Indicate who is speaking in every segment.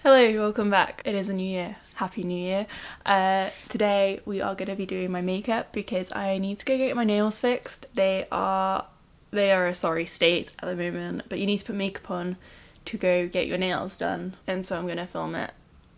Speaker 1: Hello, welcome back. It is a new year. Happy New Year. Today we are going to be doing my makeup because I need to go get my nails fixed. They are a sorry state at the moment, but you need to put makeup on to go get your nails done, and so I'm going to film it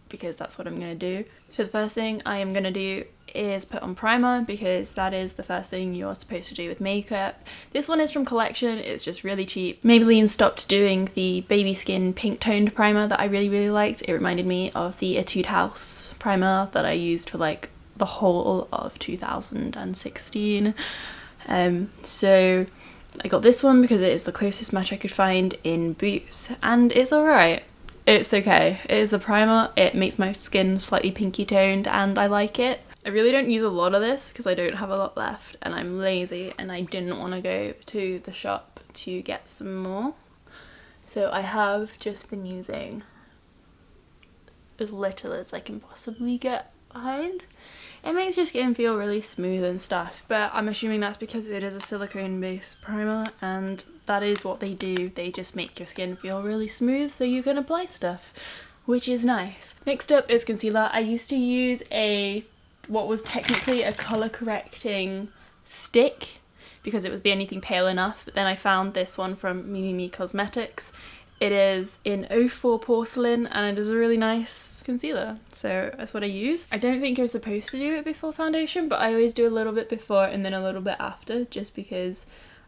Speaker 1: because that's what I'm going to do. So the first thing I am going to do is put on primer because that is the first thing you're supposed to do with makeup. This one is from Collection, it's just really cheap. Maybelline stopped doing the baby skin pink toned primer that I really liked. It reminded me of the Etude House primer that I used for like the whole of 2016. So I got this one because it is the closest match I could find in Boots, and it's alright. It's okay. It is a primer, it makes my skin slightly pinky toned and I like it. I really don't use a lot of this because I don't have a lot left and I'm lazy and I didn't want to go to the shop to get some more. So I have just been using as little as I can possibly get behind. It makes your skin feel really smooth and stuff, but I'm assuming that's because it is a silicone based primer and that is what they do. They just make your skin feel really smooth so you can apply stuff, which is nice. Next up is concealer. I used to use what was technically a colour correcting stick because it was the only thing pale enough, but then I found this one from Mimi Cosmetics. It is in 04 porcelain and it is a really nice concealer, so that's what I use. I don't think you're supposed to do it before foundation, but I always do a little bit before and then a little bit after, just because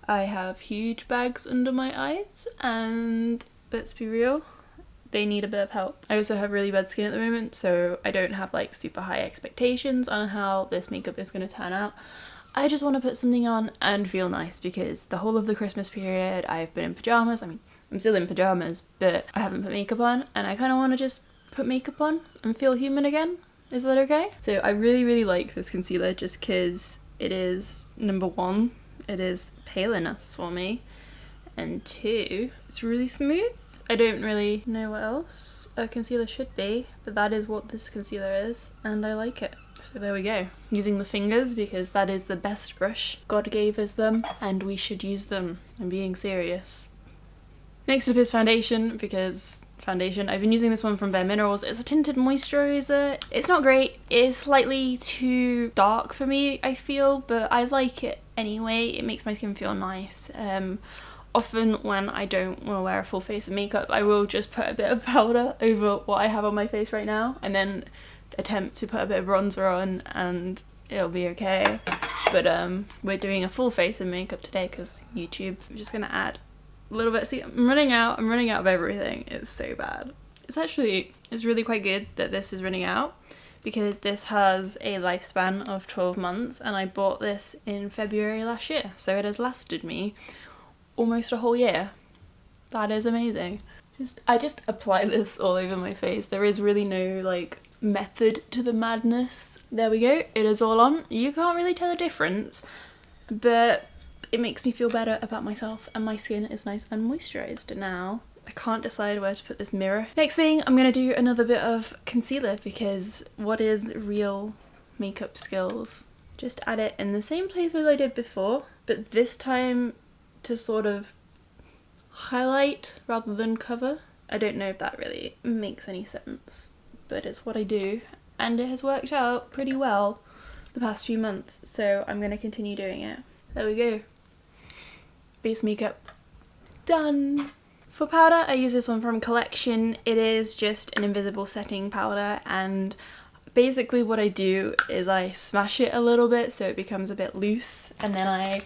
Speaker 1: I have huge bags under my eyes and let's be real, they need a bit of help. I also have really bad skin at the moment, so I don't have like super high expectations on how this makeup is going to turn out. I just want to put something on and feel nice because the whole of the Christmas period I've been in pyjamas. I mean, I'm still in pyjamas, but I haven't put makeup on and I kind of want to just put makeup on and feel human again. Is that okay? So I really like this concealer just because it is, number one, it is pale enough for me, and two, it's really smooth. I don't really know what else a concealer should be, but that is what this concealer is and I like it. So there we go. Using the fingers because that is the best brush. God gave us them and we should use them. I'm being serious. Next up is foundation because foundation, I've been using this one from Bare Minerals. It's a tinted moisturiser. It's not great. It's slightly too dark for me, I feel, but I like it anyway. It makes my skin feel nice. Often when I don't want to wear a full face of makeup, I will just put a bit of powder over what I have on my face right now and then attempt to put a bit of bronzer on and it'll be okay. But we're doing a full face of makeup today because YouTube. I'm just gonna add a little bit. See, I'm running out of everything. It's so bad. It's really quite good that this is running out because this has a lifespan of 12 months and I bought this in February last year, so it has lasted me almost a whole year. That is amazing. I just apply this all over my face. There is really no like method to the madness. There we go. It is all on. You can't really tell the difference, but it makes me feel better about myself and my skin is nice and moisturized now. I can't decide where to put this mirror. Next thing, I'm gonna do another bit of concealer because what is real makeup skills? Just add it in the same place as I did before, but this time to sort of highlight rather than cover. I don't know if that really makes any sense, but it's what I do and it has worked out pretty well the past few months, so I'm going to continue doing it. There we go. Base makeup done. For powder, I use this one from Collection. It is just an invisible setting powder and basically what I do is I smash it a little bit so it becomes a bit loose and then I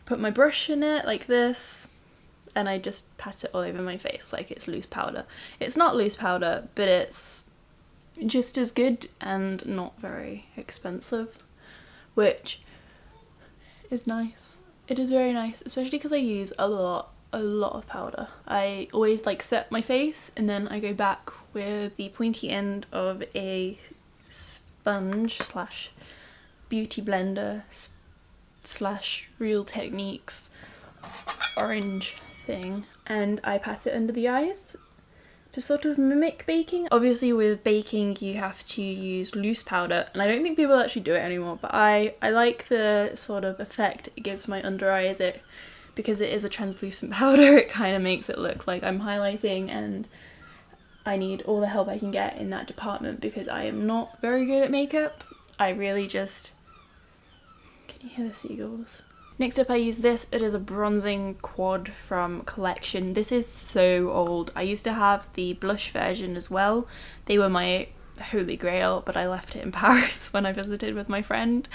Speaker 1: put my brush in it like this and I just pat it all over my face like it's loose powder. It's not loose powder, but it's just as good and not very expensive, which is nice. It is very nice, especially because I use a lot of powder. I always like set my face and then I go back with the pointy end of a sponge slash beauty blender slash Real Techniques orange thing and I pat it under the eyes to sort of mimic baking. Obviously with baking you have to use loose powder and I don't think people actually do it anymore, but I like the sort of effect it gives my under eyes. Because it is a translucent powder, it kind of makes it look like I'm highlighting and I need all the help I can get in that department because I am not very good at makeup. I really just... Can you hear the seagulls? Next up I use this. It is a bronzing quad from Collection. This is so old. I used to have the blush version as well. They were my holy grail, but I left it in Paris when I visited with my friend.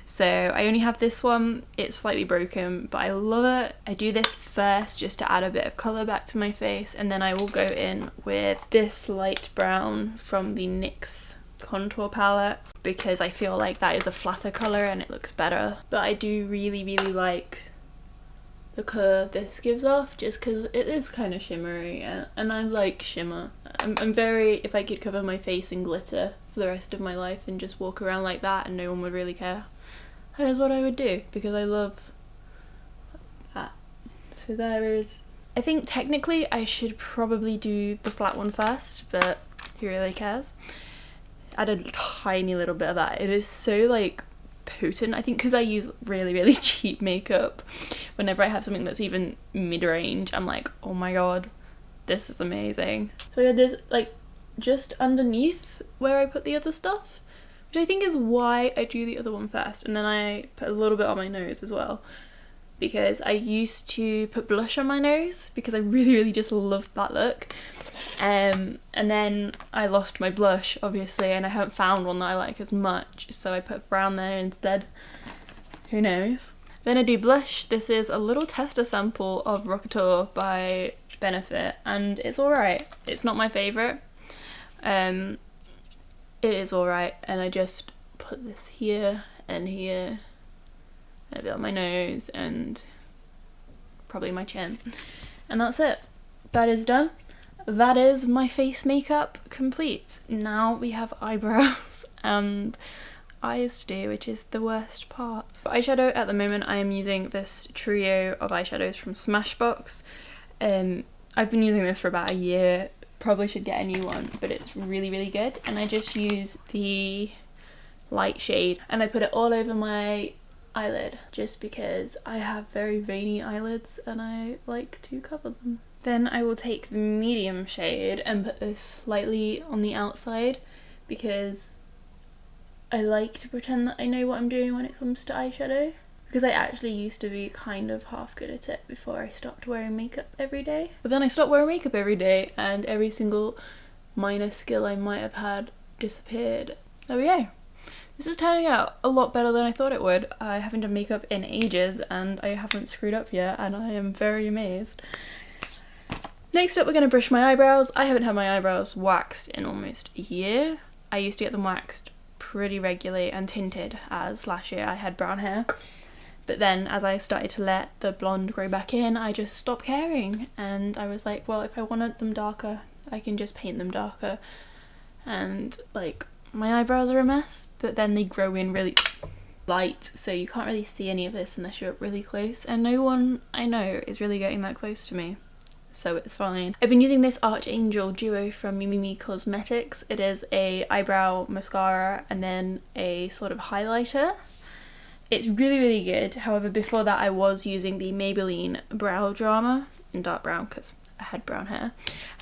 Speaker 1: So I only have this one. It's slightly broken, but I love it. I do this first just to add a bit of colour back to my face, and then I will go in with this light brown from the NYX contour palette because I feel like that is a flatter colour and it looks better. But I do really like the colour this gives off just because it is kind of shimmery, and I like shimmer. I'm very, if I could cover my face in glitter for the rest of my life and just walk around like that and no one would really care, that is what I would do because I love that. So there is, I think technically I should probably do the flat one first, but who really cares? Add a tiny little bit of that. It is so like potent, I think, because I use really cheap makeup. Whenever I have something that's even mid-range, I'm like, oh my god, this is amazing. So I had this like just underneath where I put the other stuff, which I think is why I do the other one first, and then I put a little bit on my nose as well, because I used to put blush on my nose because I really just loved that look. And then I lost my blush obviously, and I haven't found one that I like as much, so I put brown there instead. Who knows? Then I do blush. This is a little tester sample of Rockateur by Benefit, and it's alright. It's not my favourite. It is alright, and I just put this here and here, and a bit on my nose and probably my chin, and that's it. That is done. That is my face makeup complete. Now we have eyebrows and eyes to do, which is the worst part. For eyeshadow, at the moment I am using this trio of eyeshadows from Smashbox. I've been using this for about a year, probably should get a new one, but it's really good. And I just use the light shade and I put it all over my eyelid just because I have very veiny eyelids and I like to cover them. Then I will take the medium shade and put this slightly on the outside because I like to pretend that I know what I'm doing when it comes to eyeshadow, because I actually used to be kind of half good at it before I stopped wearing makeup every day. But then I stopped wearing makeup every day and every single minor skill I might have had disappeared. There we go. This is turning out a lot better than I thought it would. I haven't done makeup in ages and I haven't screwed up yet, and I am very amazed. Next up we're going to brush my eyebrows. I haven't had my eyebrows waxed in almost a year. I used to get them waxed pretty regularly and tinted, as last year I had brown hair. But then as I started to let the blonde grow back in, I just stopped caring, and I was like, well, if I wanted them darker, I can just paint them darker. And like, my eyebrows are a mess, but then they grow in really light, so you can't really see any of this unless you're up really close, and no one I know is really getting that close to me, so it's fine. I've been using this Archangel duo from Mimimi Cosmetics. It is a eyebrow mascara and then a sort of highlighter. It's really good. However, before that I was using the Maybelline Brow Drama in dark brown because I had brown hair,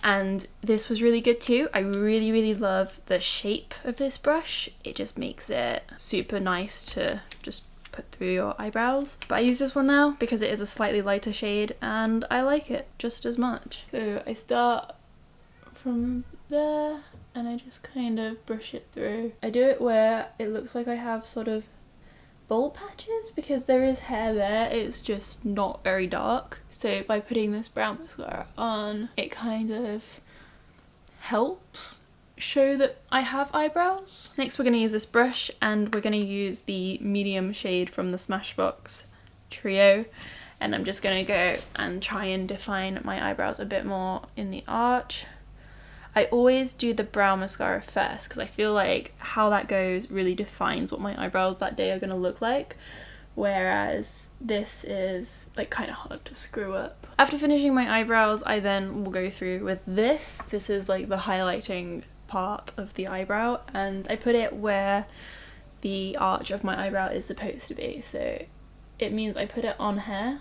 Speaker 1: and this was really good too. I really love the shape of this brush. It just makes it super nice to just put through your eyebrows. But I use this one now because it is a slightly lighter shade and I like it just as much. So I start from there and I just kind of brush it through. I do it where it looks like I have sort of bald patches because there is hair there, it's just not very dark. So by putting this brown mascara on, it kind of helps show that I have eyebrows. Next we're going to use this brush and we're going to use the medium shade from the Smashbox trio, and I'm just going to go and try and define my eyebrows a bit more in the arch. I always do the brown mascara first because I feel like how that goes really defines what my eyebrows that day are going to look like, whereas this is like kind of hard to screw up. After finishing my eyebrows, I then will go through with this. This is like the highlighting part of the eyebrow, and I put it where the arch of my eyebrow is supposed to be, so it means I put it on hair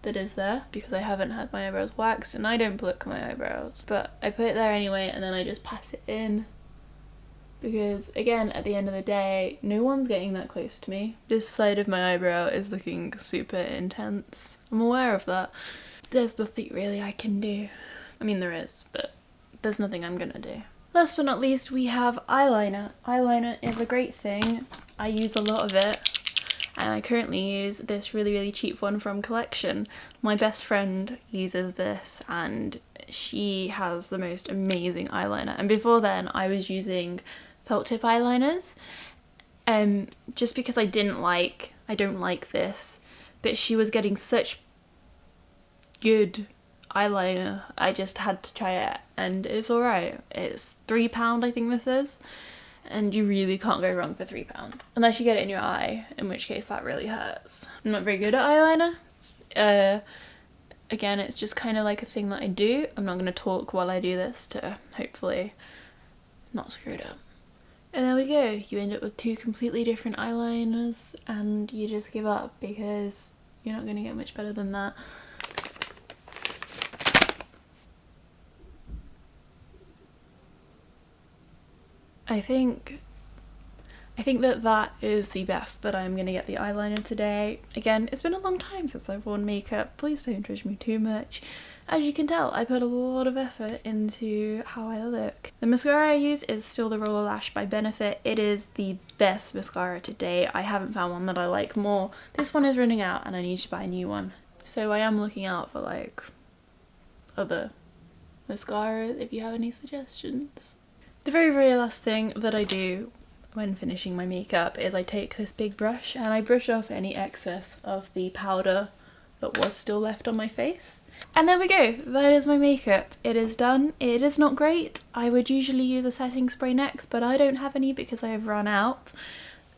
Speaker 1: that is there because I haven't had my eyebrows waxed and I don't pluck my eyebrows, but I put it there anyway and then I just pat it in because, again, at the end of the day, no one's getting that close to me. This side of my eyebrow is looking super intense. I'm aware of that. There's nothing really I can do. I mean, there is, but there's nothing I'm gonna do. Last but not least, we have eyeliner. Eyeliner is a great thing. I use a lot of it, and I currently use this really cheap one from Collection. My best friend uses this and she has the most amazing eyeliner, and before then I was using felt tip eyeliners just because I don't like this, but she was getting such good eyeliner, I just had to try it and it's alright. It's £3 I think this is, and you really can't go wrong for £3 unless you get it in your eye, in which case that really hurts. I'm not very good at eyeliner. Again, it's just kind of like a thing that I do. I'm not going to talk while I do this to hopefully not screw it up. And there we go, you end up with two completely different eyeliners and you just give up because you're not going to get much better than that. I think that is the best that I'm going to get the eyeliner today. Again, it's been a long time since I've worn makeup. Please don't judge me too much. As you can tell, I put a lot of effort into how I look. The mascara I use is still the Roller Lash by Benefit. It is the best mascara to date. I haven't found one that I like more. This one is running out and I need to buy a new one. So I am looking out for like other mascaras if you have any suggestions. The very last thing that I do when finishing my makeup is I take this big brush and I brush off any excess of the powder that was still left on my face. And there we go, that is my makeup. It is done. It is not great. I would usually use a setting spray next, but I don't have any because I have run out.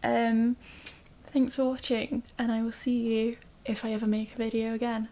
Speaker 1: Thanks for watching and I will see you if I ever make a video again.